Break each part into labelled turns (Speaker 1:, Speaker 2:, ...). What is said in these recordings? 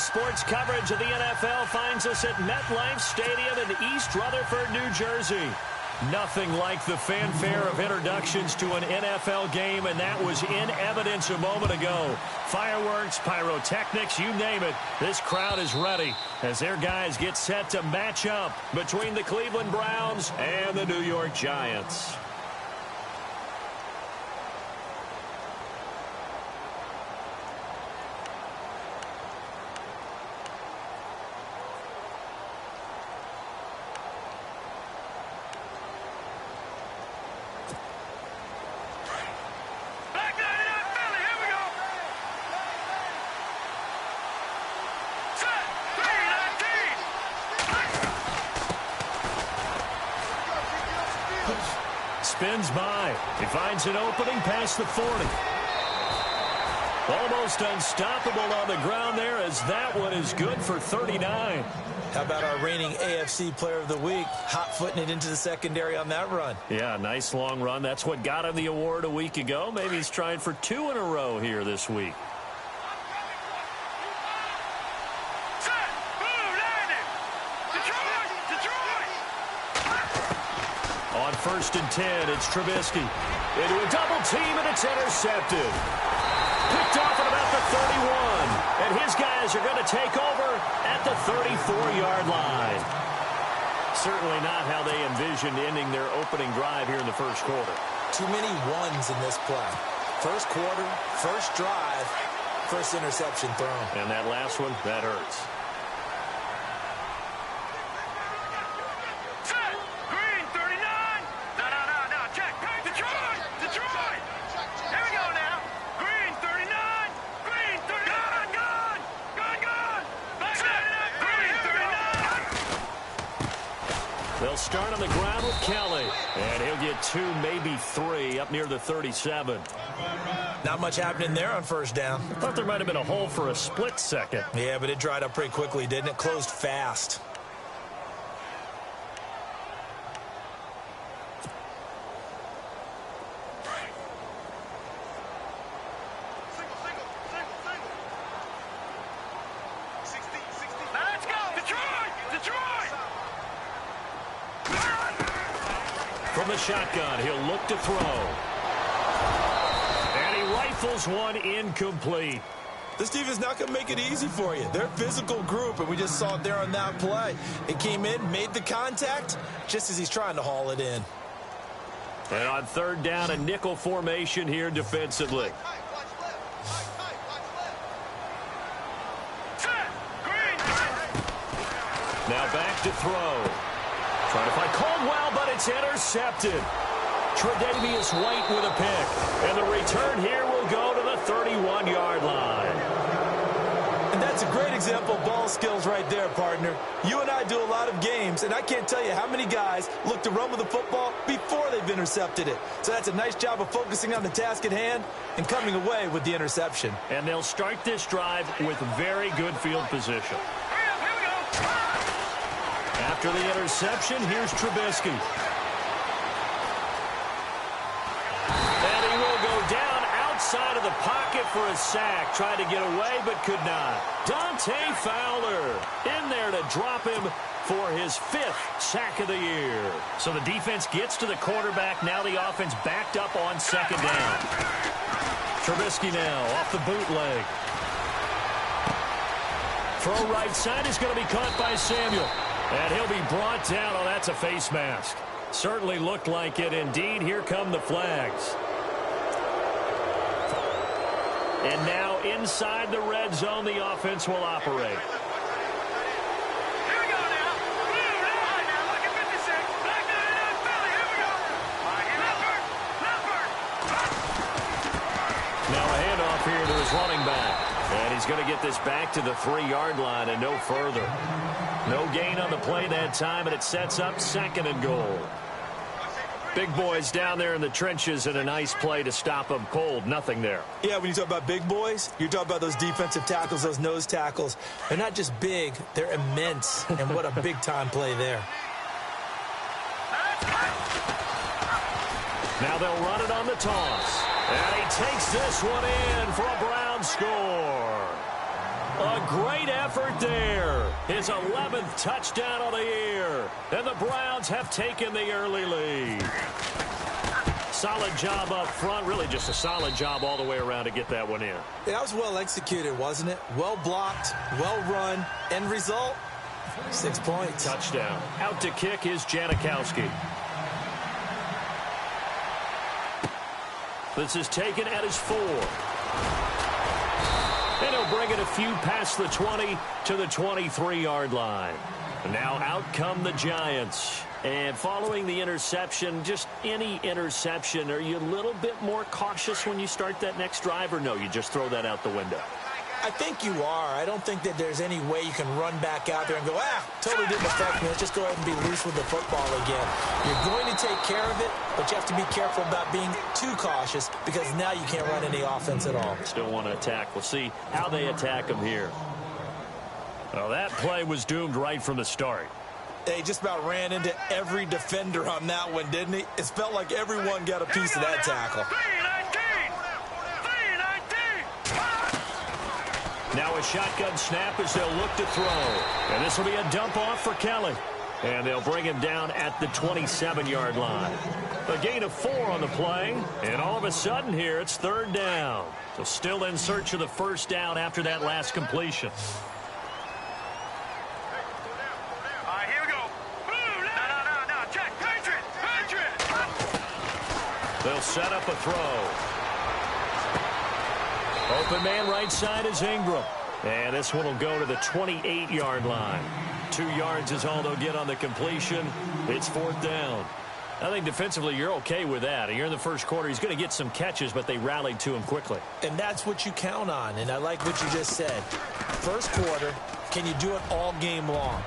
Speaker 1: sports coverage of the NFL finds us at MetLife Stadium in East Rutherford, New Jersey. Nothing like the fanfare of introductions to an NFL game, and that was in evidence a moment ago. Fireworks, pyrotechnics, you name it. This crowd is ready as their guys get set to match up between the Cleveland Browns and the New York Giants. Spins by. He finds an opening past the 40. Almost unstoppable on the ground there as that one is good for 39.
Speaker 2: How about our reigning AFC Player of the Week, hot-footing it into the secondary on that run?
Speaker 1: Yeah, nice long run. That's what got him the award a week ago. Maybe he's trying for 2 in a row here this week. On 1st and 10, it's Trubisky. Into a double team, and it's intercepted. Picked off at about the 31. And his guys are going to take over at the 34-yard line. Certainly not how they envisioned ending their opening drive here in the first quarter.
Speaker 2: Too many ones in this play. First quarter, first drive, first interception thrown.
Speaker 1: And that last one, that hurts. They'll start on the ground with Kelly, and he'll get 2, maybe 3 up near the 37.
Speaker 2: Not much happening there on first down.
Speaker 1: Thought there might have been a hole for a split second.
Speaker 2: Yeah, but it dried up pretty quickly, didn't it? Closed fast.
Speaker 1: From the shotgun, he'll look to throw. And he rifles one incomplete.
Speaker 2: This defense is not going to make it easy for you. They're a physical group, and we just saw it there on that play. It came in, made the contact, just as he's trying to haul it in.
Speaker 1: And on 3rd down, a nickel formation here defensively. Now back to throw. Trying to find Caldwell, but it's intercepted. Tre'Davious White with a pick. And the return here will go to the 31-yard line.
Speaker 2: And that's a great example of ball skills right there, partner. You and I do a lot of games, and I can't tell you how many guys look to run with the football before they've intercepted it. So that's a nice job of focusing on the task at hand and coming away with the interception.
Speaker 1: And they'll start this drive with very good field position. After the interception, here's Trubisky. And he will go down outside of the pocket for a sack. Tried to get away, but could not. Dante Fowler in there to drop him for his 5th sack of the year. So the defense gets to the quarterback. Now the offense backed up on 2nd down. Trubisky now off the bootleg. Throw right side is going to be caught by Samuel. And he'll be brought down. Oh, that's a face mask. Certainly looked like it. Indeed, here come the flags. And now inside the red zone, the offense will operate. Now a handoff here to his running back. And he's going to get this back to the 3-yard line and no further. No gain on the play that time, and it sets up 2nd and goal. Big boys down there in the trenches, and a nice play to stop them cold. Nothing there.
Speaker 2: Yeah, when you talk about big boys, you're talking about those defensive tackles, those nose tackles. They're not just big, they're immense, and what a big-time play there.
Speaker 1: Now they'll run it on the toss. And he takes this one in for a Brown score. A great effort there. His 11th touchdown of the year. And the Browns have taken the early lead. Solid job up front. Really just a solid job all the way around to get that one in.
Speaker 2: Yeah, that was well executed, wasn't it? Well blocked, well run. End result, 6 points.
Speaker 1: Touchdown. Out to kick is Janikowski. This is taken at his 4. And he'll bring it a few past the 20 to the 23-yard line. And now out come the Giants. And following the interception, just any interception, are you a little bit more cautious when you start that next drive, or no, you just throw that out the window?
Speaker 2: I think you are. I don't think that there's any way you can run back out there and go, totally didn't affect me. Let's just go ahead and be loose with the football again. You're going to take care of it, but you have to be careful about being too cautious because now you can't run any offense at all.
Speaker 1: Still want to attack. We'll see how they attack them here. Well, that play was doomed right from the start.
Speaker 2: They just about ran into every defender on that one, didn't he? It felt like everyone got a piece of that tackle.
Speaker 1: Now a shotgun snap as they'll look to throw. And this will be a dump off for Kelly. And they'll bring him down at the 27-yard line. A gain of 4 on the play. And all of a sudden here, it's 3rd down. So still in search of the first down after that last completion. They'll set up a throw. Open man right side is Ingram. And this one will go to the 28-yard line. 2 yards is all they'll get on the completion. It's 4th down. I think defensively you're okay with that. You're in the first quarter. He's going to get some catches, but they rallied to him quickly.
Speaker 2: And that's what you count on. And I like what you just said. First quarter, can you do it all game long?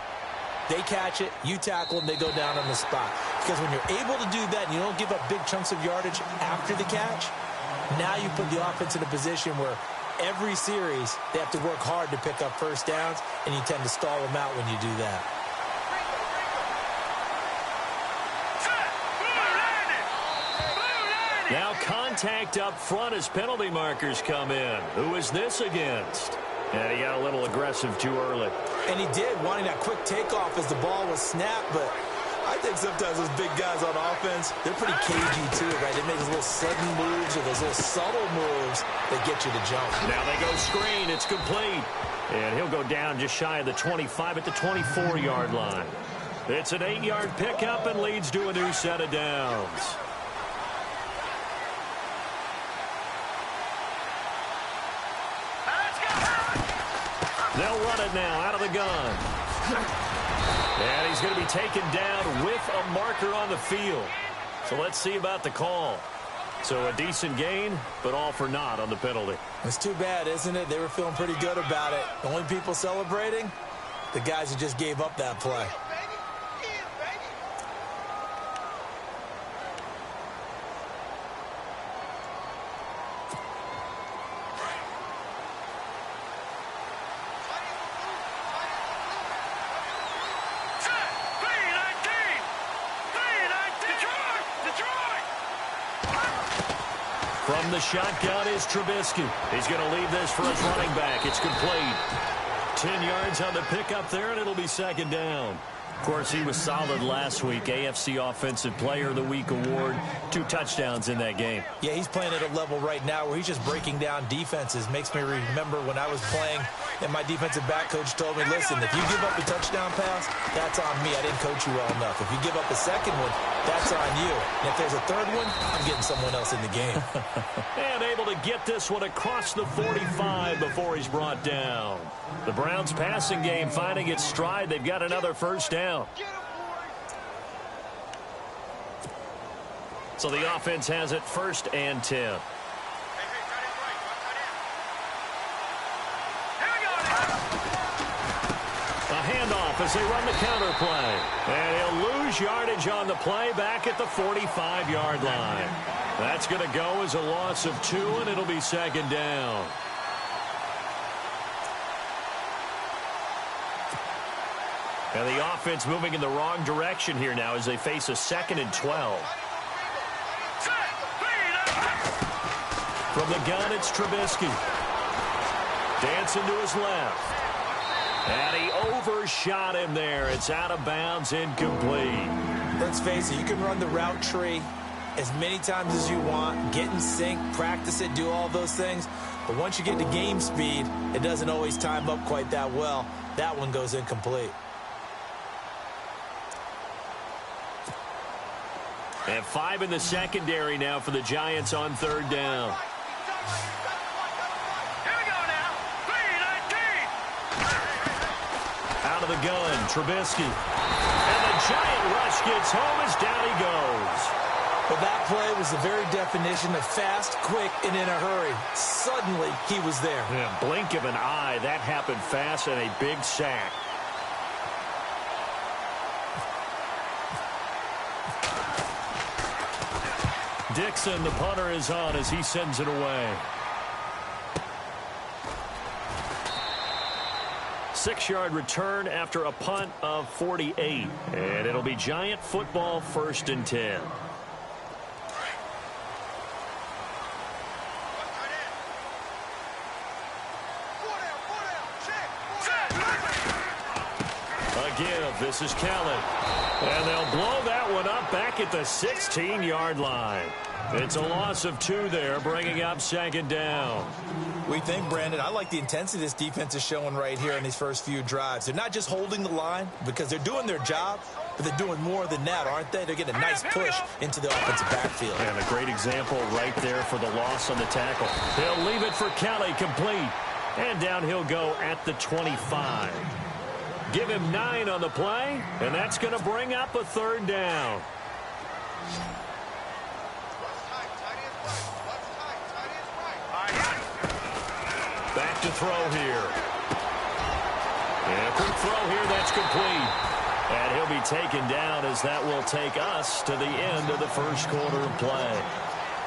Speaker 2: They catch it, you tackle, and they go down on the spot. Because when you're able to do that and you don't give up big chunks of yardage after the catch, now you put the offense in a position where every series they have to work hard to pick up first downs, and you tend to stall them out when you do that.
Speaker 1: Now contact up front as penalty markers come in. Who is this against? And he got a little aggressive too early.
Speaker 2: And he did, wanting that quick takeoff as the ball was snapped, but I think sometimes those big guys on offense, they're pretty cagey too, right? They make those little sudden moves or those little subtle moves that get you to jump.
Speaker 1: Now they go screen. It's complete. And he'll go down just shy of the 25 at the 24-yard line. It's an 8-yard pickup and leads to a new set of downs. They'll run it now out of the gun. And he's going to be taken down with a marker on the field. So let's see about the call. So a decent gain, but all for naught on the penalty.
Speaker 2: It's too bad, isn't it? They were feeling pretty good about it. The only people celebrating, the guys who just gave up that play.
Speaker 1: From the shotgun is Trubisky. He's going to leave this for his running back. It's complete. 10 yards on the pickup there, and it'll be 2nd down. Of course, he was solid last week. AFC Offensive Player of the Week award. 2 touchdowns in that game.
Speaker 2: Yeah, he's playing at a level right now where he's just breaking down defenses. Makes me remember when I was playing and my defensive back coach told me, listen, if you give up a touchdown pass, that's on me. I didn't coach you well enough. If you give up a second one, that's on you. And if there's a third one, I'm getting someone else in the game.
Speaker 1: And able to get this one across the 45 before he's brought down. The Browns passing game finding its stride. They've got another first down. So the offense has it 1st and 10. A handoff as they run the counter play. And he'll lose yardage on the play back at the 45-yard line. That's going to go as a loss of 2, and it'll be 2nd down. And the offense moving in the wrong direction here now as they face a 2nd and 12. From the gun, it's Trubisky. Dancing to his left. And he overshot him there. It's out of bounds, incomplete.
Speaker 2: Let's face it, you can run the route tree as many times as you want, get in sync, practice it, do all those things. But once you get to game speed, it doesn't always time up quite that well. That one goes incomplete.
Speaker 1: And 5 in the secondary now for the Giants on third down. Out of the gun, Trubisky. And the giant rush gets home as down he goes.
Speaker 2: Well, that play was the very definition of fast, quick, and in a hurry. Suddenly, he was there.
Speaker 1: Yeah, blink of an eye. That happened fast and a big sack. Dixon, the punter, is on as he sends it away. 6-yard return after a punt of 48. And it'll be Giant football, 1st and 10. Give. This is Kelly. And they'll blow that one up back at the 16-yard line. It's a loss of 2 there, bringing up 2nd down.
Speaker 2: We think, Brandon, I like the intensity this defense is showing right here in these first few drives. They're not just holding the line because they're doing their job, but they're doing more than that, aren't they? They're getting a nice push into the offensive backfield.
Speaker 1: And a great example right there for the loss on the tackle. He'll leave it for Kelly, complete. And down he'll go at the 25. Give him 9 on the play, and that's going to bring up a 3rd down. Back to throw here. And a quick throw here, that's complete. And he'll be taken down as that will take us to the end of the first quarter of play.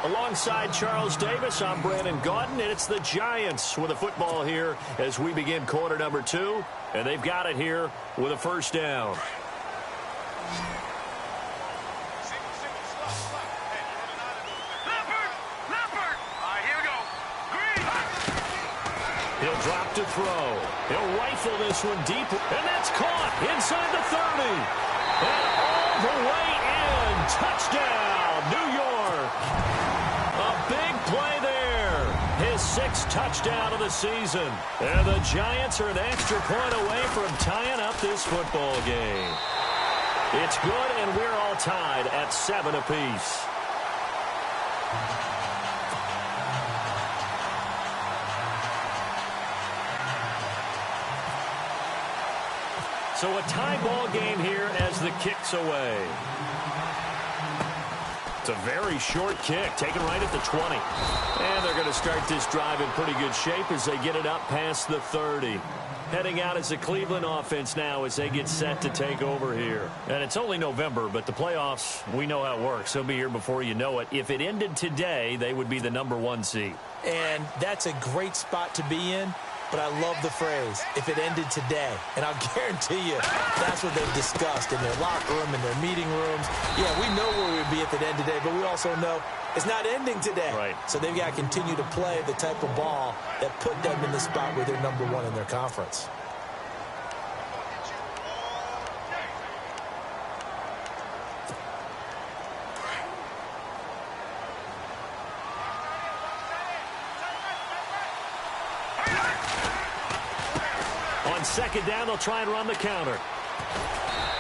Speaker 1: Alongside Charles Davis, I'm Brandon Gaudin, and it's the Giants with a football here as we begin quarter number 2. And they've got it here with a 1st down. He'll drop to throw. He'll rifle this one deep, and that's caught inside the 30. And all the way in. Touchdown, New York. A big play there. His 6th touchdown of the season. And the Giants are an extra point away from tying up this football game. It's good, and we're all tied at 7 apiece. So a tie ball game here as the kick's away. It's a very short kick, taken right at the 20. And they're going to start this drive in pretty good shape as they get it up past the 30. Heading out as the Cleveland offense now as they get set to take over here. And it's only November, but the playoffs, we know how it works. They'll be here before you know it. If it ended today, they would be the #1 seed.
Speaker 2: And that's a great spot to be in. But I love the phrase, if it ended today. And I'll guarantee you, that's what they've discussed in their locker room, in their meeting rooms. Yeah, we know where we'd be if it ended today, but we also know it's not ending today.
Speaker 1: Right.
Speaker 2: So they've got to continue to play the type of ball that put them in the spot where they're #1 in their conference.
Speaker 1: On 2nd down, they'll try and run the counter.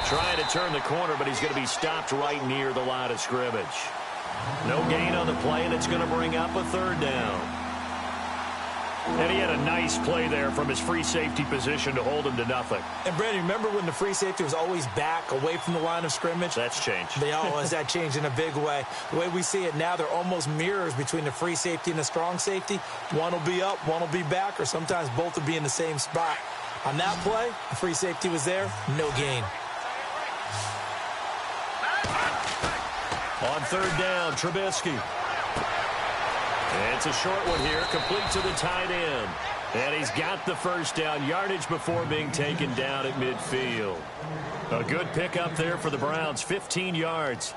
Speaker 1: Trying to turn the corner, but he's going to be stopped right near the line of scrimmage. No gain on the play, and it's going to bring up a 3rd down. And he had a nice play there from his free safety position to hold him to nothing.
Speaker 2: And, Brandon, remember when the free safety was always back, away from the line of scrimmage?
Speaker 1: That's changed.
Speaker 2: That changed in a big way. The way we see it now, they're almost mirrors between the free safety and the strong safety. One will be up, one will be back, or sometimes both will be in the same spot. On that play, the free safety was there, no gain.
Speaker 1: On 3rd down, Trubisky. It's a short one here, complete to the tight end. And he's got the 1st down yardage before being taken down at midfield. A good pickup there for the Browns, 15 yards.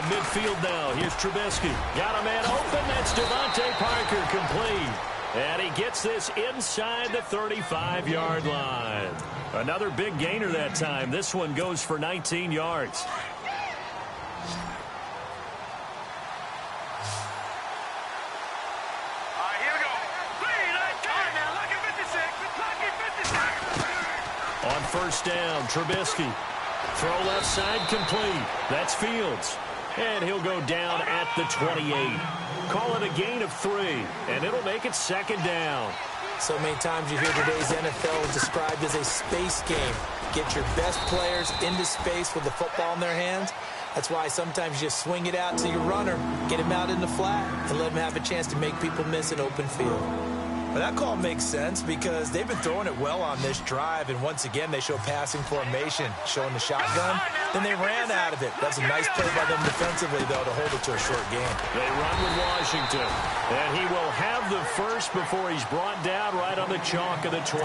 Speaker 1: midfield now. Here's Trubisky. Got a man open. That's Devontae Parker, complete. And he gets this inside the 35-yard line. Another big gainer that time. This one goes for 19 yards. On first down, Trubisky. Throw left side, complete. That's Fields. And he'll go down at the 28. Call it a gain of 3, and it'll make it second down.
Speaker 2: So many times you hear today's NFL described as a space game. Get your best players into space with the football in their hands. That's why sometimes you just swing it out to your runner, get him out in the flat, and let him have a chance to make people miss an open field. But that call makes sense because they've been throwing it well on this drive, and once again they show passing formation, showing the shotgun. Then they ran out of it. That's a nice play by them defensively, though, to hold it to a short game.
Speaker 1: They run with Washington, and he will have the first before he's brought down right on the chalk of the 20.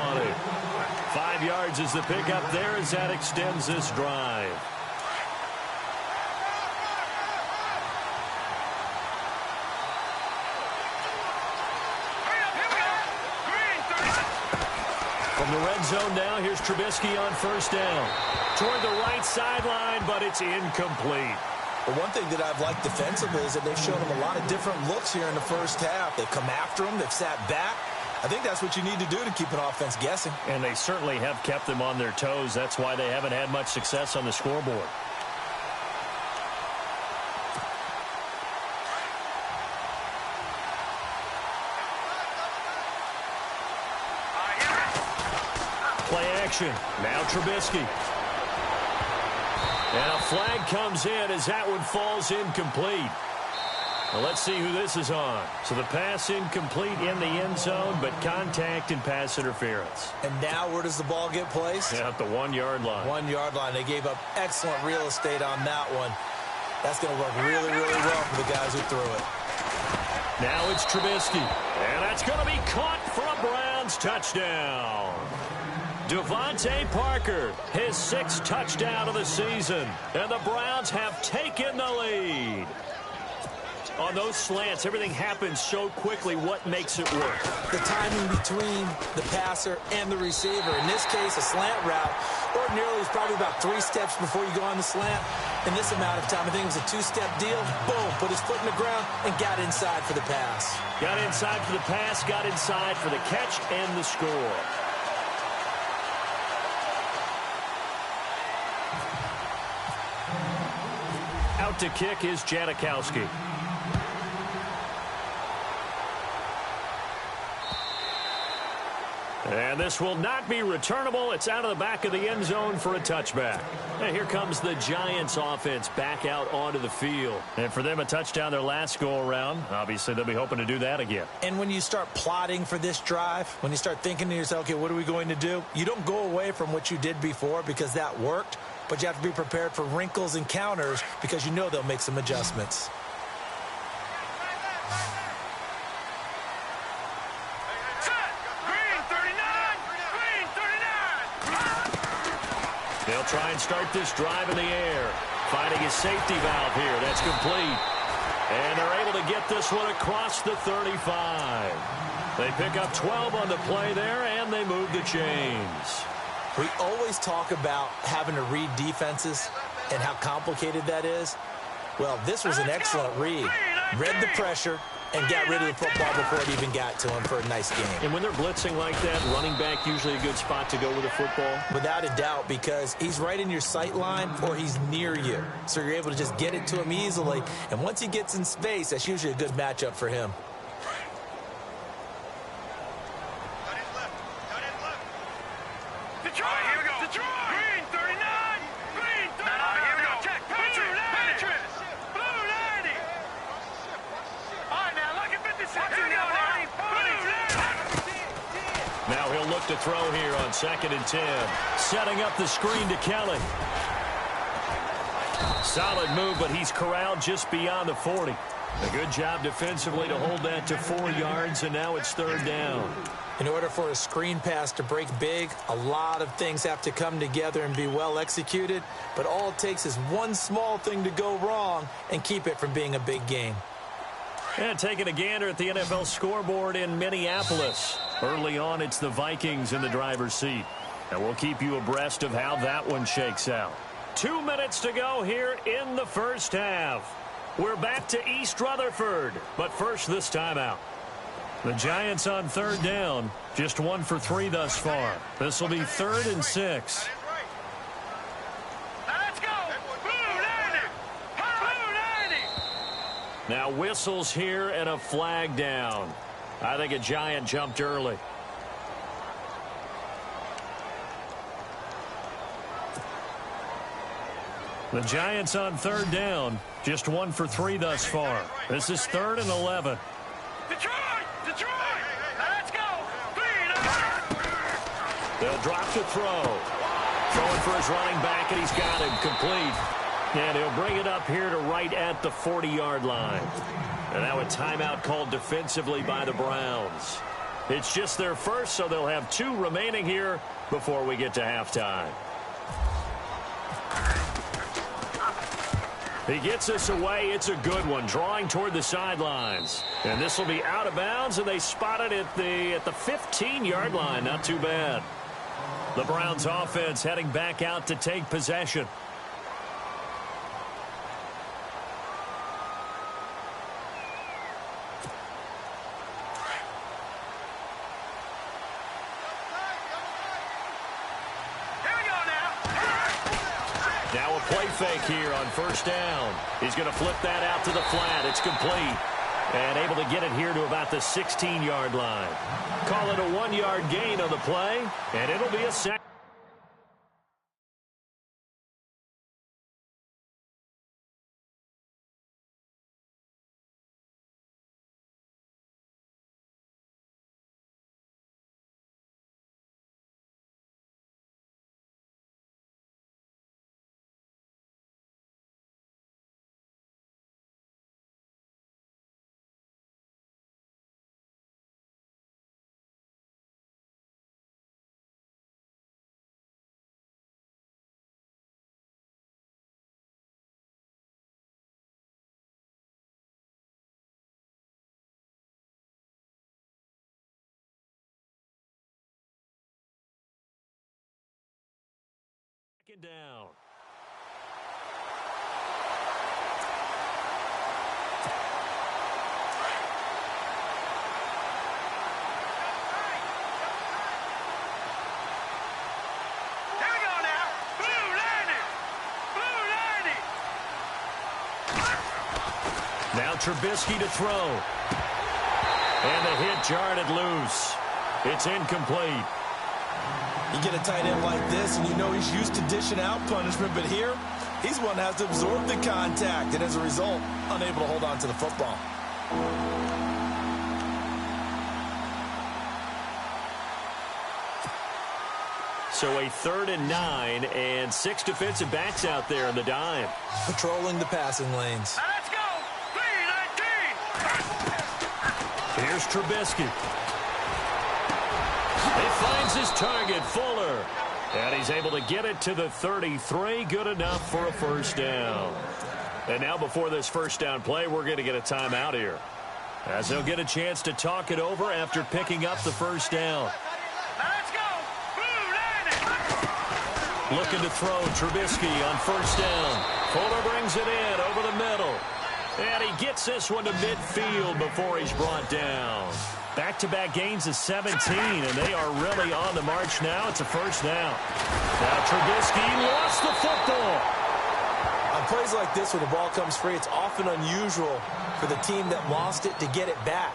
Speaker 1: 5 yards is the pickup there as that extends this drive. From the red zone now, here's Trubisky on first down. Toward the right sideline, but it's incomplete.
Speaker 2: Well, one thing that I've liked defensively is that they've shown him a lot of different looks here in the first half. They've come after him. They've sat back. I think that's what you need to do to keep an offense guessing.
Speaker 1: And they certainly have kept them on their toes. That's why they haven't had much success on the scoreboard. Play action. Now Trubisky. And a flag comes in as that one falls incomplete. Well, let's see who this is on. So the pass incomplete in the end zone, but contact and pass interference.
Speaker 2: And now where does the ball get placed?
Speaker 1: Yeah, at the 1-yard line.
Speaker 2: 1-yard line. They gave up excellent real estate on that one. That's going to work really, really well for the guys who threw it.
Speaker 1: Now it's Trubisky. And that's going to be caught for a Browns touchdown. Devontae Parker, his 6th touchdown of the season. And the Browns have taken the lead. On those slants, everything happens so quickly. What makes it work?
Speaker 2: The timing between the passer and the receiver. In this case, a slant route. Ordinarily, it's probably about 3 steps before you go on the slant. In this amount of time, I think it was a 2-step deal. Boom, put his foot in the ground and got inside for the pass.
Speaker 1: Got inside for the pass, got inside for the catch and the score. Out to kick is Janikowski. And this will not be returnable. It's out of the back of the end zone for a touchback. And here comes the Giants offense back out onto the field. And for them, a touchdown their last go-around. Obviously, they'll be hoping to do that again.
Speaker 2: And when you start plotting for this drive, when you start thinking to yourself, okay, what are we going to do? You don't go away from what you did before because that worked. But you have to be prepared for wrinkles and counters because you know they'll make some adjustments.
Speaker 1: They'll try and start this drive in the air. Finding his safety valve here. That's complete. And they're able to get this one across the 35. They pick up 12 on the play there, and they move the chains.
Speaker 2: We always talk about having to read defenses and how complicated that is. Well, this was an excellent read. Read the pressure and got rid of the football before it even got to him for a nice game.
Speaker 1: And when they're blitzing like that, running back usually a good spot to go with the football?
Speaker 2: Without a doubt, because he's right in your sight line or he's near you. So you're able to just get it to him easily. And once he gets in space, that's usually a good matchup for him.
Speaker 1: Now he'll look to throw here on 2nd and 10. Setting up the screen to Kelly. Solid move, but he's corralled just beyond the 40. A good job defensively to hold that to 4 yards, and now it's 3rd down.
Speaker 2: In order for a screen pass to break big, a lot of things have to come together and be well executed, but all it takes is one small thing to go wrong and keep it from being a big game.
Speaker 1: And taking a gander at the NFL scoreboard in Minneapolis. Early on, it's the Vikings in the driver's seat. And we'll keep you abreast of how that one shakes out. 2 minutes to go here in the first half. We're back to East Rutherford, but first this timeout. The Giants on third down, just 1 for 3 thus far. This will be 3rd and 6.
Speaker 3: Let's go! Blue 90! Blue 90!
Speaker 1: Now whistles here and a flag down. I think a Giant jumped early. The Giants on third down, just 1 for 3 thus far. This is 3rd and 11.
Speaker 3: Detroit! Detroit! Let's go!
Speaker 1: They'll drop to throw. Throwing for his running back, and he's got him complete. And he'll bring it up here to right at the 40-yard line. And now a timeout called defensively by the Browns. It's just their first, so they'll have 2 remaining here before we get to halftime. He gets us away. It's a good one, drawing toward the sidelines. And this will be out of bounds, and they spot it at the 15-yard line. Not too bad. The Browns offense heading back out to take possession. Now a play fake here on first down. He's going to flip that out to the flat. It's complete. And able to get it here to about the 16-yard line. Call it a 1-yard gain on the play, and it'll be a sack. Second down.
Speaker 3: Here we go now. Blue 90! Blue 90!
Speaker 1: Now Trubisky to throw. And the hit jarred it loose. It's incomplete.
Speaker 2: You get a tight end like this, and you know he's used to dishing out punishment, but here, he's one that has to absorb the contact, and as a result, unable to hold on to the football.
Speaker 1: So a 3rd and 9, and 6 defensive backs out there in the dime.
Speaker 2: Patrolling the passing lanes.
Speaker 3: Let's go! 319!
Speaker 1: Here's Trubisky. He finds his target, Fuller. And he's able to get it to the 33. Good enough for a first down. And now before this first down play, we're going to get a timeout here, as they'll get a chance to talk it over after picking up the first down.
Speaker 3: Let's go! Blue 90!
Speaker 1: Looking to throw, Trubisky on first down. Fuller brings it in over the middle. And he gets this one to midfield before he's brought down. Back-to-back gains of 17, and they are really on the march now. It's a first down. Now Trubisky lost the football.
Speaker 2: On plays like this where the ball comes free, it's often unusual for the team that lost it to get it back.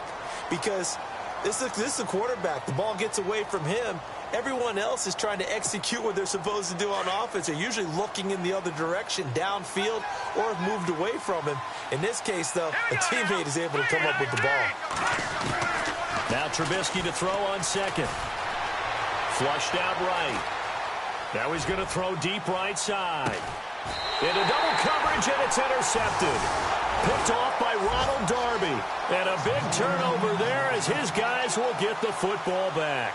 Speaker 2: Because this is the quarterback. The ball gets away from him. Everyone else is trying to execute what they're supposed to do on offense. They're usually looking in the other direction, downfield, or have moved away from him. In this case, though, a teammate is able to come up with the ball.
Speaker 1: Now Trubisky to throw on second. Flushed out right. Now he's going to throw deep right side. Into double coverage, and it's intercepted. Picked off by Ronald Darby. And a big turnover there as his guys will get the football back.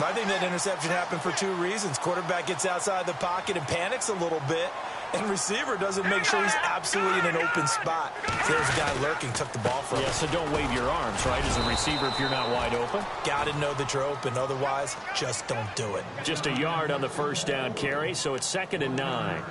Speaker 2: I think that interception happened for two reasons. Quarterback gets outside the pocket and panics a little bit, and receiver doesn't make sure he's absolutely in an open spot. So there's a guy lurking, took the ball from him.
Speaker 1: Yeah, so don't wave your arms, right, as a receiver if you're not wide open.
Speaker 2: Got to know that you're open. Otherwise, just don't do it.
Speaker 1: Just a yard on the first down carry, so it's 2nd and 9.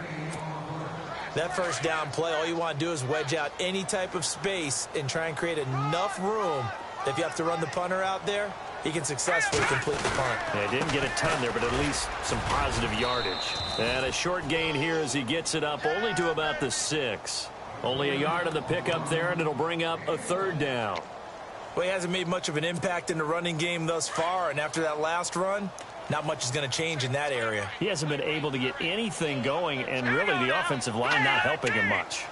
Speaker 2: That first down play, all you want to do is wedge out any type of space and try and create enough room that if you have to run the punter out there, he can successfully complete the punt.
Speaker 1: Yeah, didn't get a ton there, but at least some positive yardage. And a short gain here as he gets it up only to about the 6. Only a yard on the pickup there, and it'll bring up a 3rd down.
Speaker 2: Well, he hasn't made much of an impact in the running game thus far, and after that last run, not much is going to change in that area.
Speaker 1: He hasn't been able to get anything going, and really the offensive line not helping him much.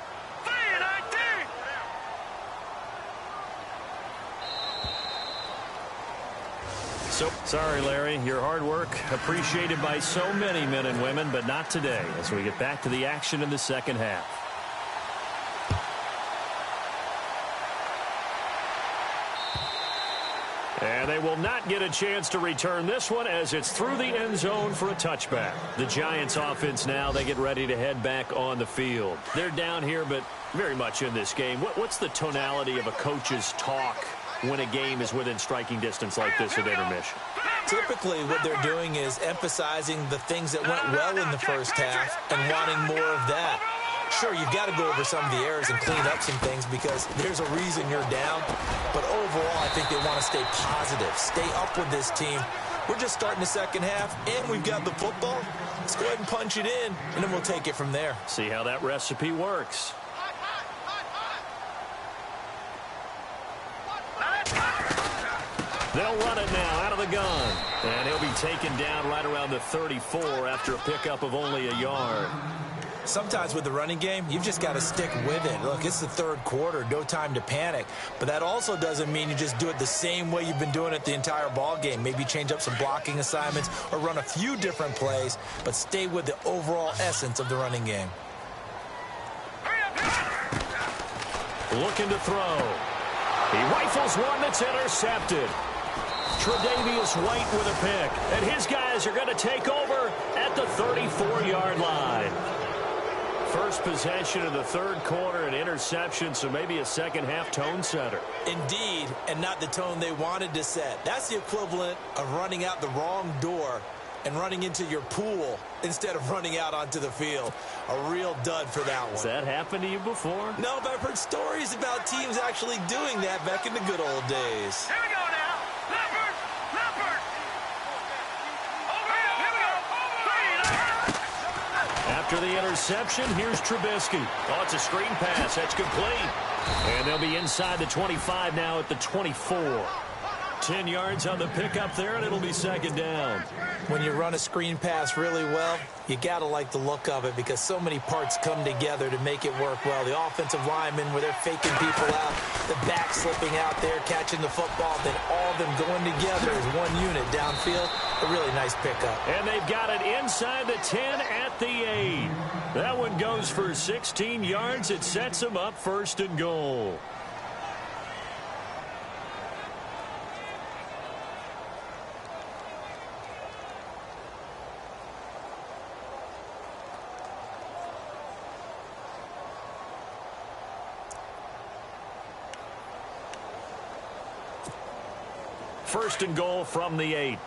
Speaker 1: So, sorry, Larry, your hard work appreciated by so many men and women, but not today as we get back to the action in the second half. And they will not get a chance to return this one as it's through the end zone for a touchback. The Giants offense now, they get ready to head back on the field. They're down here, but very much in this game. What's the tonality of a coach's talk when a game is within striking distance like this at intermission?
Speaker 2: Typically, what they're doing is emphasizing the things that went well in the first half and wanting more of that. Sure, you've got to go over some of the errors and clean up some things because there's a reason you're down. But overall, I think they want to stay positive, stay up with this team. We're just starting the second half, and we've got the football. Let's go ahead and punch it in, and then we'll take it from there.
Speaker 1: See how that recipe works. They'll run it now out of the gun. And he'll be taken down right around the 34 after a pickup of only a yard.
Speaker 2: Sometimes with the running game, you've just got to stick with it. Look, it's the third quarter, no time to panic. But that also doesn't mean you just do it the same way you've been doing it the entire ball game. Maybe change up some blocking assignments or run a few different plays, but stay with the overall essence of the running game.
Speaker 1: Looking to throw. He rifles one that's intercepted. Tre'Davious White with a pick. And his guys are going to take over at the 34-yard line. First possession of the third quarter, an interception, so maybe a second-half tone setter.
Speaker 2: Indeed, and not the tone they wanted to set. That's the equivalent of running out the wrong door and running into your pool instead of running out onto the field. A real dud for that one.
Speaker 1: Has that happened to you before?
Speaker 2: No, but I've heard stories about teams actually doing that back in the good old days.
Speaker 3: Here we go now. Leopard! Leopard! Over here! Here we go!
Speaker 1: After the interception, here's Trubisky. Oh, it's a screen pass. That's complete. And they'll be inside the 25 now at the 24. 10 yards on the pickup there, and it'll be second down.
Speaker 2: When you run a screen pass really well, you got to like the look of it because so many parts come together to make it work well. The offensive linemen, where they're faking people out, the back slipping out there, catching the football, then all of them going together as one unit downfield. A really nice pickup.
Speaker 1: And they've got it inside the 10 at the 8. That one goes for 16 yards. It sets them up first and goal. First and goal from the 8.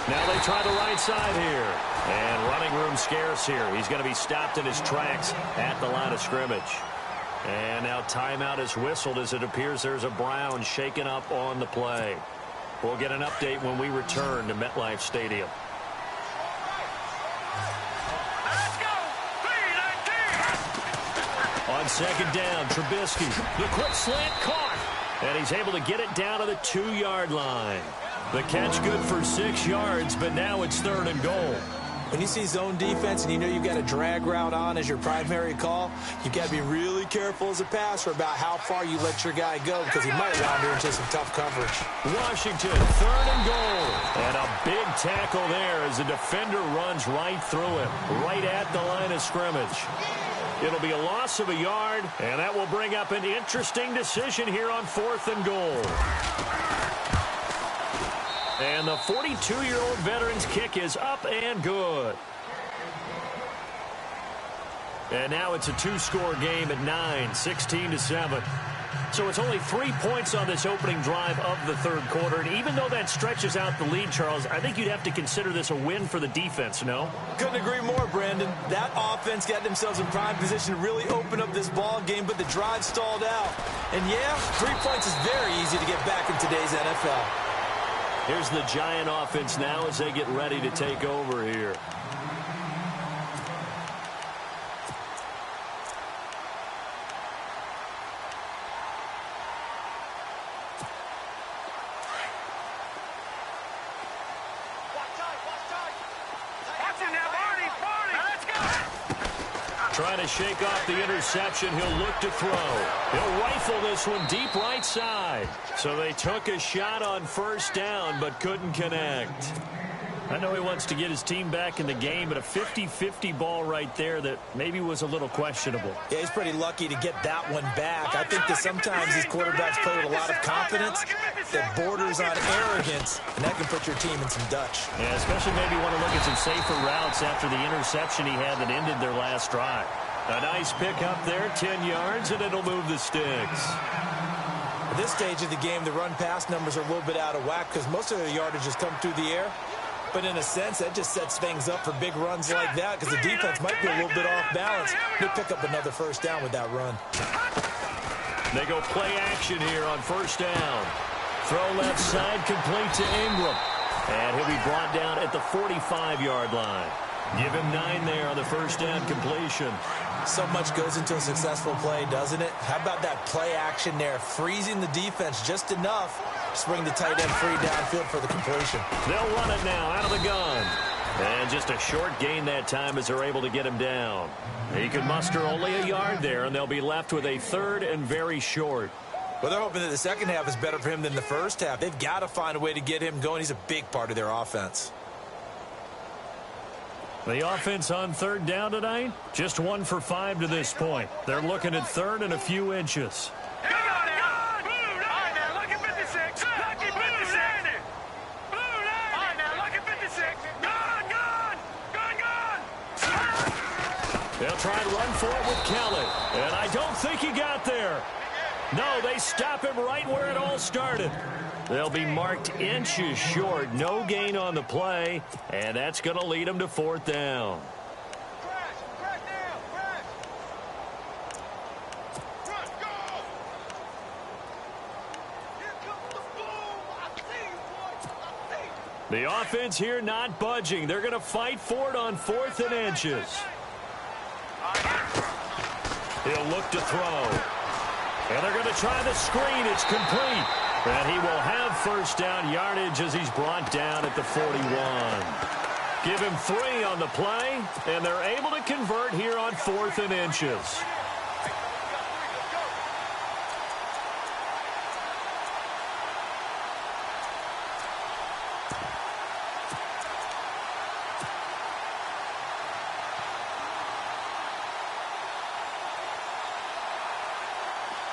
Speaker 1: Now they try the right side here. And running room scarce here. He's going to be stopped in his tracks at the line of scrimmage. And now timeout is whistled as it appears there's a Brown shaken up on the play. We'll get an update when we return to MetLife Stadium. On second down, Trubisky, the quick slant caught, and he's able to get it down to the 2-yard line. The catch good for 6 yards, but now it's third and goal.
Speaker 2: When you see zone defense and you know you've got a drag route on as your primary call, you've got to be really careful as a passer about how far you let your guy go because he might wander into some tough coverage.
Speaker 1: Washington, 3rd and goal. And a big tackle there as the defender runs right through him, right at the line of scrimmage. It'll be a loss of a yard, and that will bring up an interesting decision here on 4th and goal. And the 42-year-old veteran's kick is up and good. And now it's a 2-score game at 9, 16-7. So it's only 3 points on this opening drive of the 3rd quarter. And even though that stretches out the lead, Charles, I think you'd have to consider this a win for the defense, no?
Speaker 2: Couldn't agree more, Brandon. That offense got themselves in prime position to really open up this ball game, but the drive stalled out. And yeah, 3 points is very easy to get back in today's NFL.
Speaker 1: Here's the Giant offense now as they get ready to take over here. Trying to shake off the interception. He'll look to throw. He'll rifle this one deep right side. So they took a shot on 1st down but couldn't connect. I know he wants to get his team back in the game, but a 50-50 ball right there that maybe was a little questionable.
Speaker 2: Yeah, he's pretty lucky to get that one back. I think that sometimes these quarterbacks play with a lot of confidence that borders on arrogance, and that can put your team in some Dutch.
Speaker 1: Yeah, especially maybe want to look at some safer routes after the interception he had that ended their last drive. A nice pick up there, 10 yards, and it'll move the sticks.
Speaker 2: At this stage of the game, the run-pass numbers are a little bit out of whack because most of their yardage has come through the air. But in a sense, that just sets things up for big runs like that because the defense might be a little bit off balance. They pick up another 1st down with that run.
Speaker 1: They go play action here on 1st down. Throw left side, complete to Ingram. And he'll be brought down at the 45-yard line. Give him 9 there on the 1st down completion.
Speaker 2: So much goes into a successful play, doesn't it? How about that play action there, freezing the defense just enough to bring the tight end free downfield for the completion.
Speaker 1: They'll run it now out of the gun. And just a short gain that time as they're able to get him down. He could muster only a yard there, and they'll be left with a 3rd and very short.
Speaker 2: Well, they're hoping that the second half is better for him than the first half. They've got to find a way to get him going. He's a big part of their offense.
Speaker 1: The offense on 3rd down tonight, just 1 for 5 to this point. They're looking at 3rd and a few inches.
Speaker 3: Come on now. Blue line. All right, now, look at 56. Lucky 56. Blue line. All right, now, look at 56. Gone.
Speaker 1: They'll try and run for it with Kelly. And I don't think he got there. No, they stop him right where it all started. They'll be marked inches short. No gain on the play, and that's going to lead them to 4th down.
Speaker 3: Crash down, crash. Run, go. Here comes the boom. I see you, boy. I see you.
Speaker 1: The offense here not budging. They're going to fight for it on 4th and inches. He'll look to throw. And they're going to try the screen. It's complete. And he will have 1st down yardage as he's brought down at the 41. Give him 3 on the play, and they're able to convert here on 4th and inches.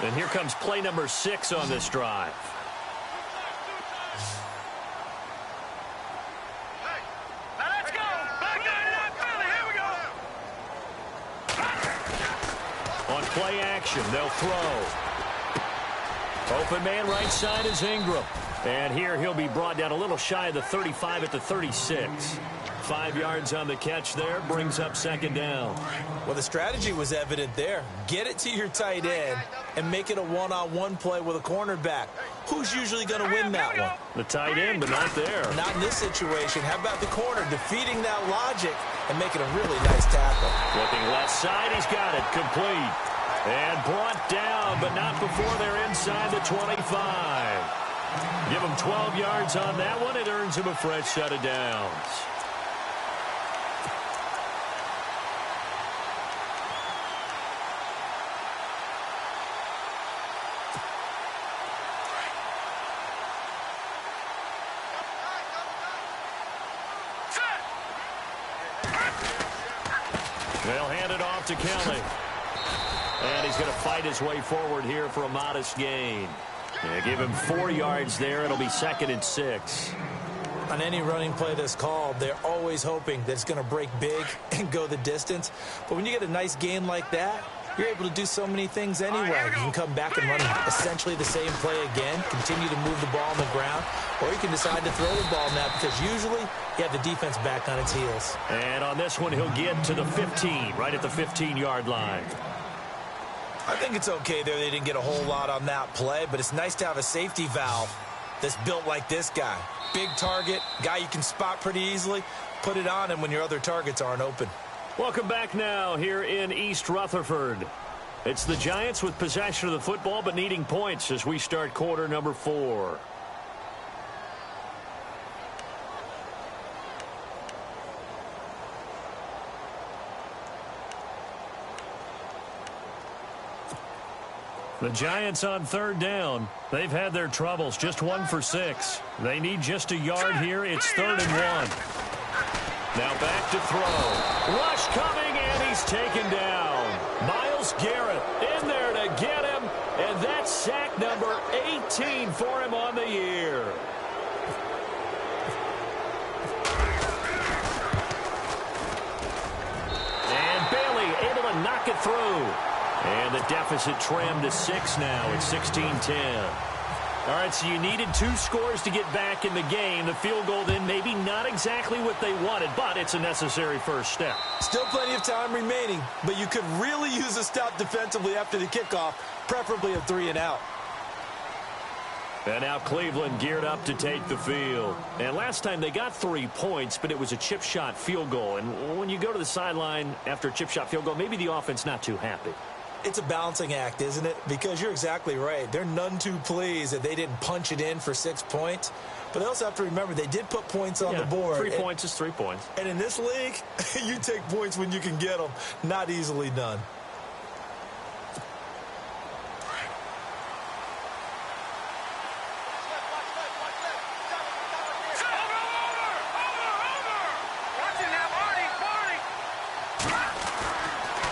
Speaker 1: And here comes play number 6 on this drive. Play action. They'll throw. Open man right side is Ingram. And here he'll be brought down a little shy of the 35 at the 36. 5 yards on the catch there. Brings up 2nd down.
Speaker 2: Well, the strategy was evident there. Get it to your tight end and make it a one-on-one play with a cornerback. Who's usually going to win that one?
Speaker 1: The tight end, but not there.
Speaker 2: Not in this situation. How about the corner defeating that logic and making a really nice tackle?
Speaker 1: Looking left side. He's got it. Complete. And brought down, but not before they're inside the 25. Give him 12 yards on that one. It earns him a fresh set of downs. They'll hand it off to Kelly. And he's going to fight his way forward here for a modest gain. Yeah, give him 4 yards there. It'll be 2nd and 6.
Speaker 2: On any running play that's called, they're always hoping that it's going to break big and go the distance. But when you get a nice gain like that, you're able to do so many things anyway. You can come back and run essentially the same play again, continue to move the ball on the ground, or you can decide to throw the ball now because usually you have the defense back on its heels.
Speaker 1: And on this one, he'll get to the 15, right at the 15-yard line.
Speaker 2: I think it's okay there. They didn't get a whole lot on that play, but it's nice to have a safety valve that's built like this guy. Big target, guy you can spot pretty easily. Put it on him when your other targets aren't open.
Speaker 1: Welcome back now here in East Rutherford. It's the Giants with possession of the football but needing points as we start quarter number 4. The Giants on 3rd down. They've had their troubles, just 1 for 6. They need just a yard here. It's 3rd and 1. Now back to throw. Rush coming, and he's taken down. Myles Garrett in there to get him, and that's sack number 18 for him on the year. And Bailey able to knock it through. And the deficit trimmed to 6 now. It's 16-10. All right, so you needed 2 scores to get back in the game. The field goal then maybe not exactly what they wanted, but it's a necessary first step.
Speaker 2: Still plenty of time remaining, but you could really use a stop defensively after the kickoff, preferably a 3 and out.
Speaker 1: And now Cleveland geared up to take the field. And last time they got 3 points, but it was a chip shot field goal. And when you go to the sideline after a chip shot field goal, maybe the offense not too happy.
Speaker 2: It's a balancing act, isn't it? Because you're exactly right. They're none too pleased that they didn't punch it in for 6 points. But they also have to remember they did put points on the board.
Speaker 1: 3 points is 3 points.
Speaker 2: And in this league, you take points when you can get them. Not easily done.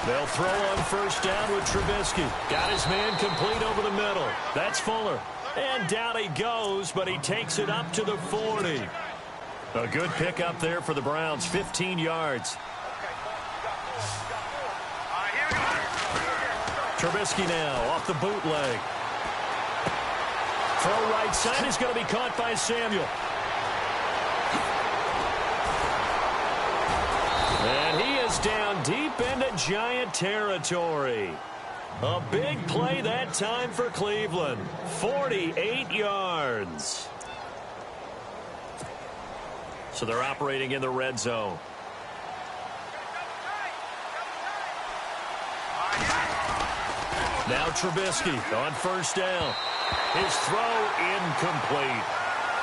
Speaker 1: They'll throw on 1st down with Trubisky. Got his man complete over the middle. That's Fuller. And down he goes, but he takes it up to the 40. A good pickup there for the Browns, 15 yards. Trubisky now off the bootleg. Throw right side is going to be caught by Samuel. And he is down deep into Giant territory. A big play that time for Cleveland. 48 yards. So they're operating in the red zone. Now Trubisky on 1st down. His throw incomplete.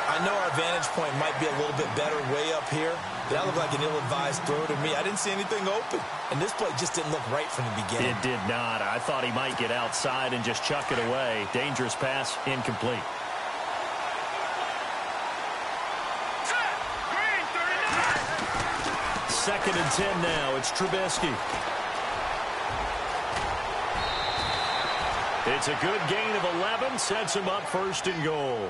Speaker 2: I know our vantage point might be a little bit better way up here. That looked like an ill-advised throw to me. I didn't see anything open. And this play just didn't look right from the beginning.
Speaker 1: It did not. I thought he might get outside and just chuck it away. Dangerous pass, incomplete. Second and 10 now. It's Trubisky. It's a good gain of 11. Sets him up 1st and goal.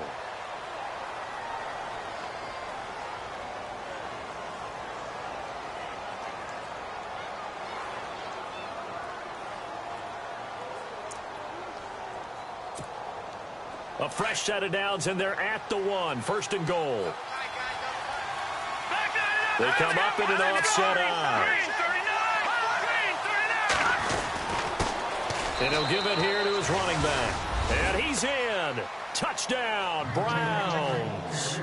Speaker 1: A fresh set of downs, and they're at the 1. 1st and goal. They come up in an offset eye. And he'll give it here to his running back. And he's in. Touchdown, Browns.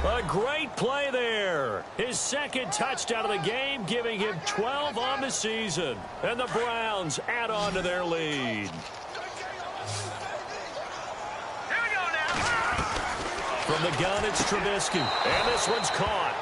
Speaker 1: A great play there. His 2nd touchdown of the game, giving him 12 on the season. And the Browns add on to their lead.
Speaker 3: Here we go now.
Speaker 1: From the gun, it's Trubisky. And this one's caught.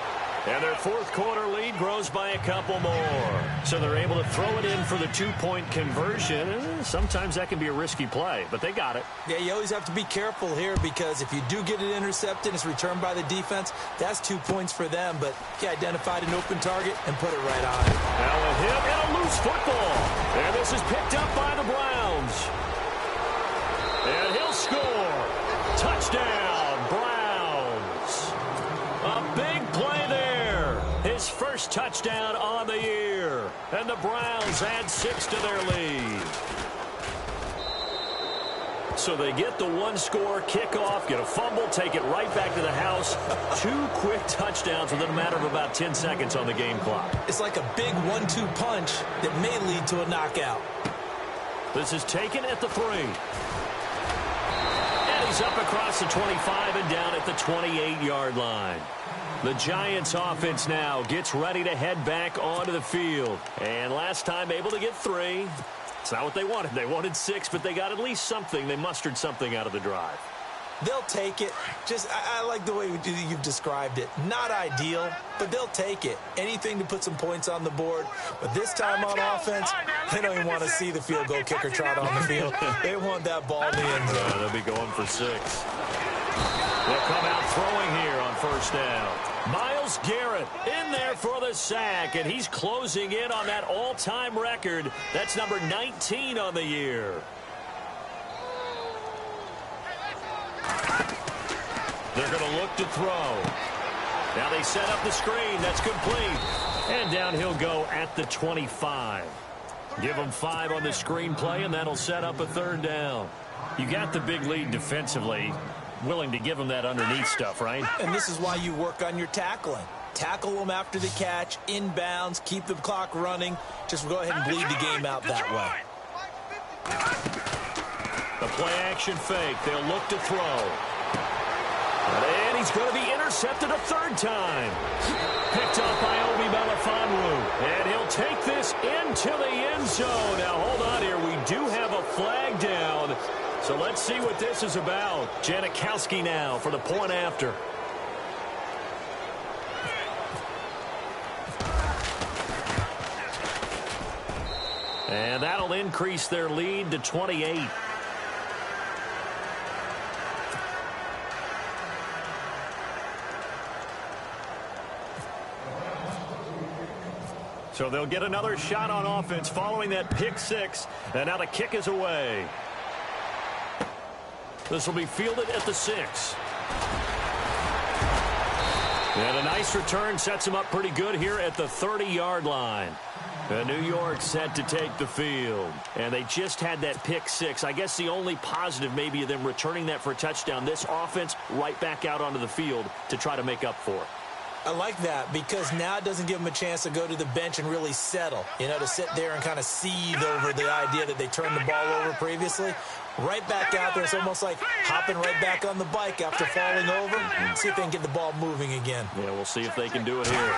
Speaker 1: And their fourth quarter lead grows by a couple more. So they're able to throw it in for the two-point conversion. Sometimes that can be a risky play, but they got it.
Speaker 2: Yeah, you always have to be careful here because if you do get it intercepted, it's returned by the defense. That's 2 points for them, but he identified an open target and put it right on it.
Speaker 1: Now a hit and a loose football. And this is picked up by the Browns. And he'll score. Touchdown, Browns. A big play there. His first touchdown on the year. And the Browns add 6 to their lead. So they get the one-score kickoff, get a fumble, take it right back to the house. 2 quick touchdowns within a matter of about 10 seconds on the game clock.
Speaker 2: It's like a big 1-2 punch that may lead to a knockout.
Speaker 1: This is taken at the 3. And he's up across the 25 and down at the 28-yard line. The Giants offense now gets ready to head back onto the field. And last time able to get 3. It's not what they wanted. They wanted 6, but they got at least something. They mustered something out of the drive.
Speaker 2: They'll take it. I like the way you've described it. Not ideal, but they'll take it. Anything to put some points on the board. But this time on offense, they don't even want to see the field goal kicker trot on the field. They want that ball in the end zone.
Speaker 1: They'll be going for 6. They'll come out throwing here on first down. Myles Garrett in there for the sack, and he's closing in on that all-time record. That's number 19 on the year. They're going to look to throw. Now they set up the screen. That's complete. And down he'll go at the 25. Give him 5 on the screenplay, and that'll set up a third down. You got the big lead defensively. Willing to give them that underneath stuff, right?
Speaker 2: And this is why you work on your tackling. Tackle them after the catch, inbounds, keep the clock running. Just go ahead and bleed the game out that way.
Speaker 1: The play-action fake. They'll look to throw. And he's going to be intercepted a third time. Picked off by Obi Melifonwu. And he'll take this into the end zone. Now, hold on here. We do have a flag down. So let's see what this is about. Janikowski now for the point after. And that'll increase their lead to 28. So they'll get another shot on offense following that pick 6. And now the kick is away. This will be fielded at the 6. And a nice return sets him up pretty good here at the 30-yard line. And New York set to take the field. And they just had that pick 6. I guess the only positive maybe of them returning that for a touchdown. This offense right back out onto the field to try to make up for it.
Speaker 2: I like that because now it doesn't give them a chance to go to the bench and really settle. You know, to sit there and kind of seethe over the idea that they turned the ball over previously. Right back out there. It's almost like hopping right back on the bike after falling over. See if they can get the ball moving again.
Speaker 1: Yeah, we'll see if they can do it here.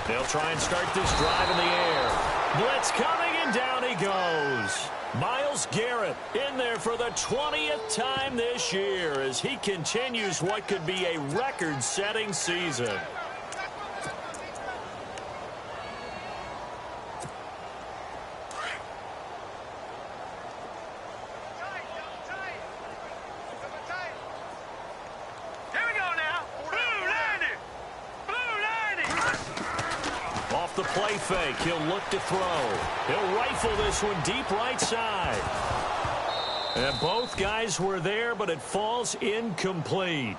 Speaker 1: They'll try and start this drive in the air. Blitz coming, and down he goes. Myles Garrett in there for the 20th time this year as he continues what could be a record-setting season. The play fake. He'll look to throw. He'll rifle this one deep right side. And both guys were there, but it falls incomplete.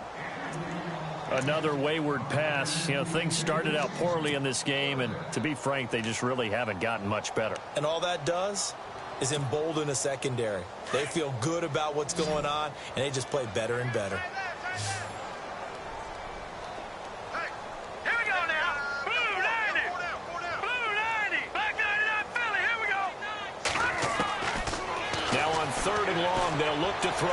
Speaker 1: Another wayward pass. You know, things started out poorly in this game, and to be frank, they just really haven't gotten much better.
Speaker 2: And all that does is embolden a secondary. They feel good about what's going on, and they just play better and better.
Speaker 1: Third and long, they'll look to throw.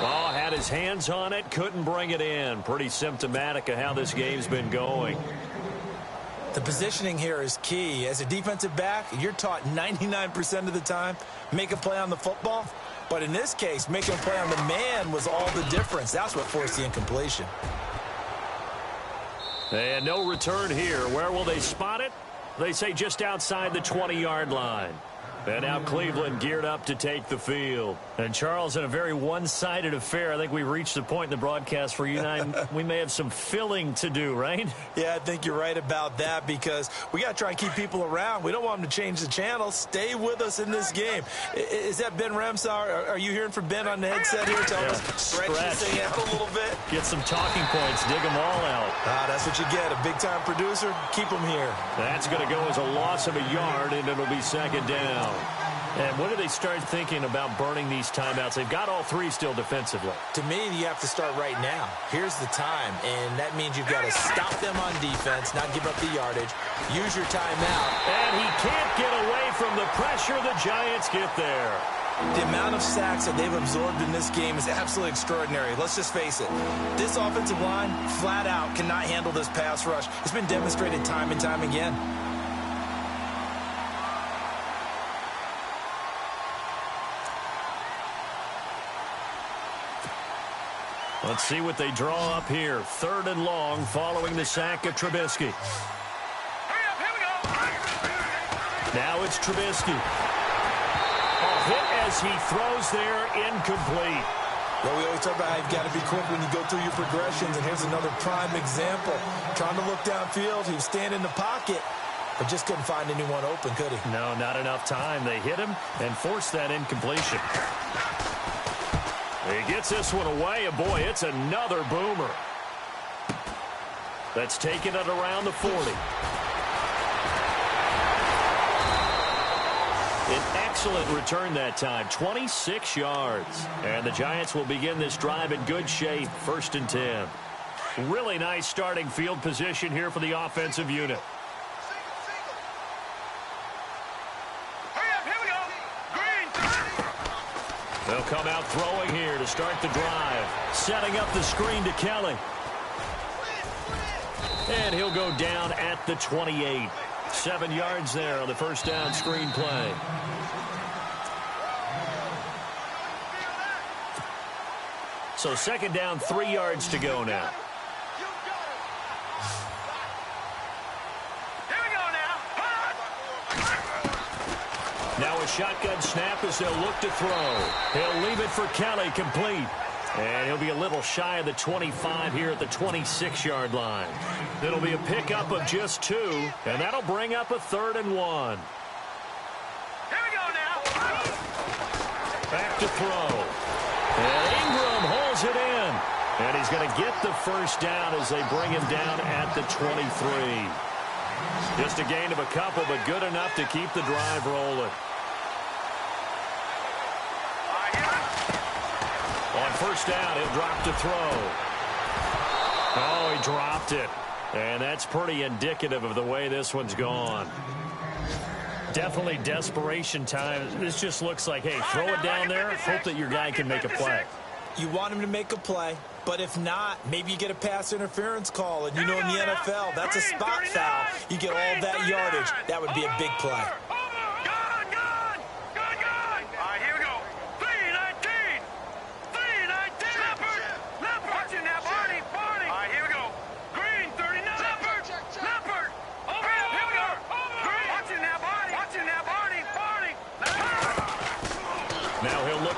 Speaker 1: Oh, had his hands on it, couldn't bring it in. Pretty symptomatic of how this game's been going.
Speaker 2: The positioning here is key. As a defensive back, you're taught 99% of the time, make a play on the football. But in this case, making a play on the man was all the difference. That's what forced the incompletion.
Speaker 1: And no return here. Where will they spot it? They say just outside the 20-yard line. And now Cleveland geared up to take the field. And, Charles, in a very one-sided affair, I think we reached the point in the broadcast where you and I, we may have some filling to do, right?
Speaker 2: Yeah, I think you're right about that because we got to try and keep people around. We don't want them to change the channel. Stay with us in this game. Is that Ben Ramsar? Are you hearing from Ben on the headset here? Telling us stretch this thing out a little bit.
Speaker 1: Get some talking points. Dig them all out.
Speaker 2: That's what you get. A big-time producer. Keep them here.
Speaker 1: That's going to go as a loss of a yard, and it'll be second down. And when do they start thinking about burning these timeouts? They've got all three still defensively.
Speaker 2: To me, you have to start right now. Here's the time, and that means you've got to stop them on defense, not give up the yardage. Use your timeout.
Speaker 1: And he can't get away from the pressure. The Giants get there.
Speaker 2: The amount of sacks that they've absorbed in this game is absolutely extraordinary. Let's just face it. This offensive line, flat out, cannot handle this pass rush. It's been demonstrated time and time again.
Speaker 1: Let's see what they draw up here. 3rd and long following the sack of Trubisky. Now it's Trubisky. A hit as he throws there, incomplete.
Speaker 2: Well, we always talk about how you've got to be quick when you go through your progressions, and here's another prime example. Trying to look downfield, he was standing in the pocket, but just couldn't find anyone open, could he?
Speaker 1: No, not enough time. They hit him and forced that incompletion. He gets this one away, and boy, it's another boomer. That's taken it around the 40. An excellent return that time, 26 yards. And the Giants will begin this drive in good shape, 1st and 10. Really nice starting field position here for the offensive unit. They'll come out throwing here to start the drive. Setting up the screen to Kelly. And he'll go down at the 28. 7 yards there on the first down screen play. So 2nd down, 3 yards to go now. Now a shotgun snap as they'll look to throw. He'll leave it for Kelly, complete. And he'll be a little shy of the 25 here at the 26-yard line. It'll be a pickup of just 2, and that'll bring up a 3rd and 1.
Speaker 3: Here we go now.
Speaker 1: Back to throw. And Ingram holds it in. And he's going to get the first down as they bring him down at the 23. Just a gain of a couple, but good enough to keep the drive rolling. On first down, he'll drop to throw. Oh, he dropped it. And that's pretty indicative of the way this one's gone. Definitely desperation time. This just looks like, hey, throw it down there, hope that your guy can make a play.
Speaker 2: You want him to make a play, but if not, maybe you get a pass interference call. And you know in the NFL, that's a spot foul. You get all that yardage. That would be a big play.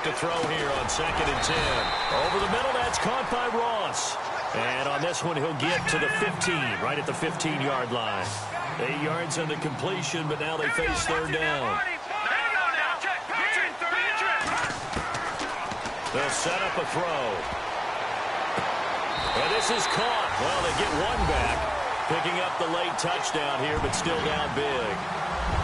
Speaker 1: To throw here on 2nd and 10. Over the middle, that's caught by Ross. And on this one, he'll get to the 15, right at the 15-yard line. 8 yards on the completion, but now they face 3rd down. They'll set up a throw. And this is caught. Well, they get one back. Picking up the late touchdown here, but still down big.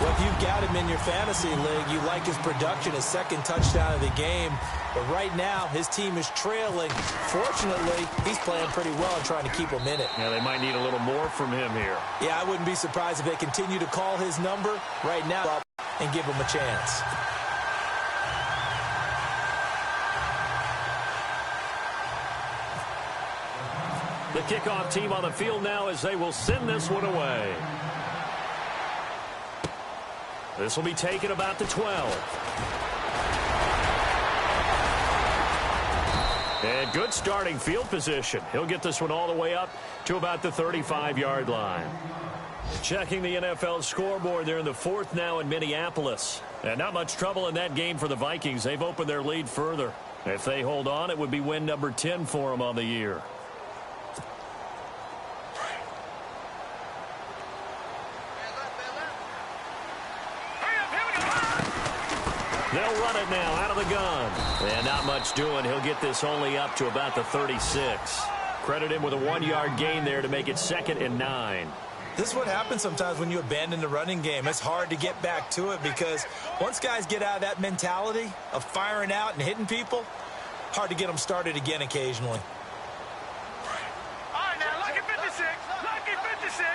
Speaker 2: Well, if you've got him in your fantasy league, you like his production, his 2nd touchdown of the game. But right now, his team is trailing. Fortunately, he's playing pretty well and trying to keep him in it.
Speaker 1: Yeah, they might need a little more from him here.
Speaker 2: Yeah, I wouldn't be surprised if they continue to call his number right now and give him a chance.
Speaker 1: The kickoff team on the field now as they will send this one away. This will be taken about the 12. And good starting field position. He'll get this one all the way up to to about the 35-yard line. Checking the NFL scoreboard, they're in the fourth now in Minneapolis. And not much trouble in that game for the Vikings. They've opened their lead further. If they hold on, it would be win number 10 for them on the year. They'll run it now out of the gun. And not much doing. He'll get this only up to about the 36. Credit him with a 1-yard gain there to make it 2nd and 9.
Speaker 2: This is what happens sometimes when you abandon the running game. It's hard to get back to it because once guys get out of that mentality of firing out and hitting people, hard to get them started again occasionally.
Speaker 3: All right, now, lucky 56. Lucky 56.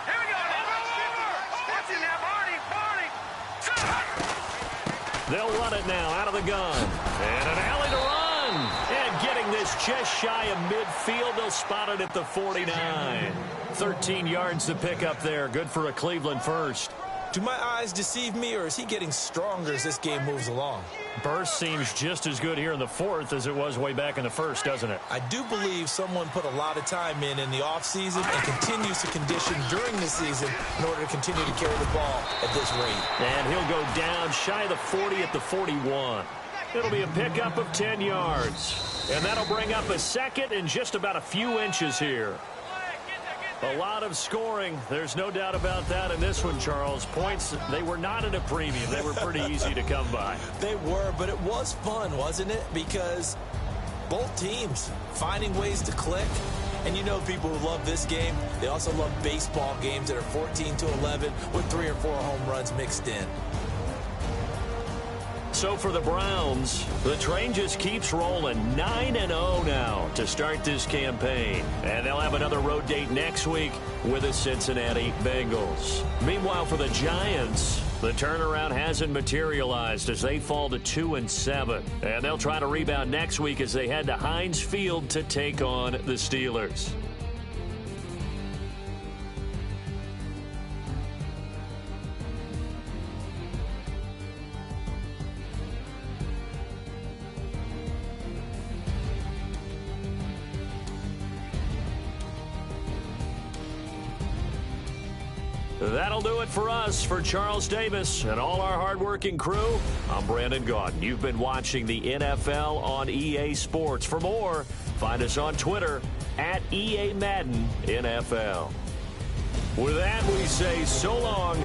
Speaker 3: Here we go. Over. Watch it now, Barney.
Speaker 1: They'll run it now out of the gun. And an alley to run. And getting this just shy of midfield. They'll spot it at the 49. 13 yards to pick up there. Good for a Cleveland first.
Speaker 2: Do my eyes deceive me, or is he getting stronger as this game moves along?
Speaker 1: Burst seems just as good here in the fourth as it was way back in the first, doesn't it?
Speaker 2: I do believe someone put a lot of time in the offseason and continues to condition during the season in order to continue to carry the ball at this rate.
Speaker 1: And he'll go down shy of the 40 at the 41. It'll be a pickup of 10 yards. And that'll bring up a second and just about a few inches here. A lot of scoring. There's no doubt about that in this one, Charles. Points, they were not at a premium. They were pretty easy to come by.
Speaker 2: They were, but it was fun, wasn't it? Because both teams finding ways to click. And you know people who love this game, they also love baseball games that are 14-11 with 3 or 4 home runs mixed in.
Speaker 1: So for the Browns, the train just keeps rolling. 9-0 now to start this campaign. And they'll have another road date next week with the Cincinnati Bengals. Meanwhile, for the Giants, the turnaround hasn't materialized as they fall to 2-7. And they'll try to rebound next week as they head to Heinz Field to take on the Steelers. That'll do it for us. For Charles Davis and all our hardworking crew, I'm Brandon Gaudin. You've been watching the NFL on EA Sports. For more, find us on Twitter @EA Madden NFL. With that, we say so long.